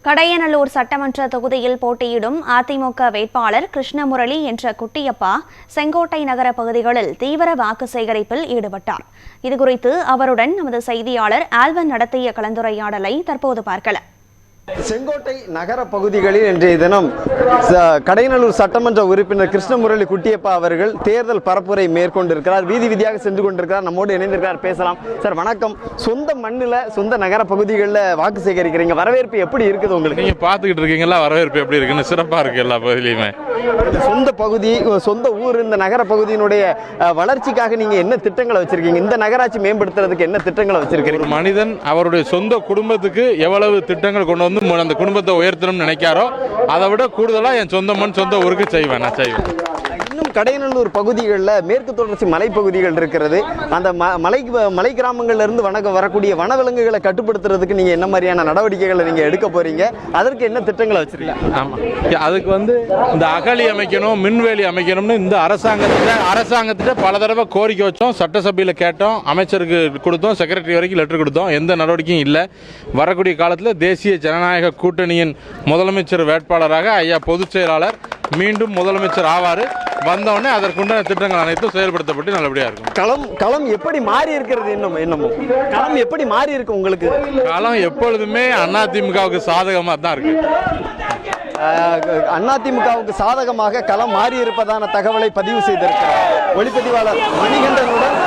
கடையநல்லூர் சட்டமன்ற தொகுதியில் போட்டியிடும் அதிமுக வேட்பாளர் கிருஷ்ணமுரளி என்ற குட்டியப்பா செங்கோட்டை நகர பகுதிகளில் தீவிர வாக்கு சேகரிப்பில் ஈடுபட்டார். இதுகுறித்து அவருடன் நமது செய்தியாளர் ஆல்வன் நடத்திய கலந்துரையாடலை தற்போது பார்க்கலாம். செங்கோட்டை நகர பகுதிகளில் இன்றைய தினம் கடையநல்லூர் சட்டமன்ற உறுப்பினர் கிருஷ்ணமுரளி குட்டியப்பா அவர்கள் தேர்தல் பரப்புரை மேற்கொண்டிருக்கிறார். வீதி வீதியாக சென்று கொண்டிருக்கிறார். நம்மோடு இணைந்திருக்கிறார், பேசலாம். சார் வணக்கம். சொந்த மண்ணில் சொந்த நகர பகுதிகளில் வாக்கு சேகரிக்கிறீங்க, வரவேற்பு எப்படி இருக்குது உங்களுக்கு? நீங்க பார்த்துக்கிட்டு இருக்கீங்களா, வரவேற்பு எப்படி இருக்குன்னு? சிறப்பாக இருக்கு எல்லா பகுதியிலுமே. சொந்த பகுதி, சொந்த ஊர், இந்த நகர பகுதியினுடைய வளர்ச்சிக்காக நீங்க என்ன திட்டங்களை வச்சிருக்கீங்க? இந்த நகராட்சி மேம்படுத்துறதுக்கு என்ன திட்டங்களை வச்சிருக்கீங்க? ஒரு மனிதன் அவருடைய சொந்த குடும்பத்துக்கு எவ்வளவு திட்டங்கள் கொண்டு வந்து அந்த குடும்பத்தை உயர்த்தணும்னு நினைக்காரோ அதை விட கூடுதலா என் சொந்த மண் சொந்த ஊருக்கு செய்வேன். இன்னும் கடையநல்லூர் பகுதிகளில் மேற்கு தொடர்ச்சி மலைப்பகுதிகள் இருக்கிறது. அந்த மலை கிராமங்கள்ல இருந்து வரக்கூடிய வனவிலங்குகளை கட்டுப்படுத்துறதுக்கு நீங்க என்ன மாதிரியான நடவடிக்கைகளை நீங்க எடுக்க போறீங்க? அதற்கு என்ன திட்டங்களை வச்சிருக்கீங்க? ஆமா, அதுக்கு இந்த அகழி அமைக்கணும், மின்வேலி அமைக்கணும்னு இந்த அரசாங்கத்திட்ட பல தடவை கோரிக்கை வச்சோம். சட்டசபையில் கேட்டோம், அமைச்சருக்கு கொடுத்தோம், செக்ரட்டரி வரைக்கும் லெட்டர் கொடுத்தோம். எந்த நடவடிக்கையும் இல்லை. வரக்கூடிய காலத்தில் தேசிய ஜனநாயக கூட்டணியின் முதலமைச்சர் வேட்பாளராக ஐயா பொதுச் செயலாளர் மீண்டும் முதலமைச்சர் ஆவார். வந்தவுடனே அதற்குண்டான திட்டங்கள் அனைத்தும் செயல்படுத்தப்பட்டு நல்லபடியா இருக்கும். களம் எப்படி மாறி இருக்கிறது? என்னமோ களம் எப்படி மாறி இருக்கு உங்களுக்கு? களம் எப்பொழுதுமே அதிமுகவுக்கு சாதகமாக தான் இருக்கு. அதிமுகவுக்கு சாதகமாக களம் மாறி இருப்பதான தகவலை பதிவு செய்திருக்கிறார் ஒளிப்பதிவாளர் மணிகண்டனுடன்.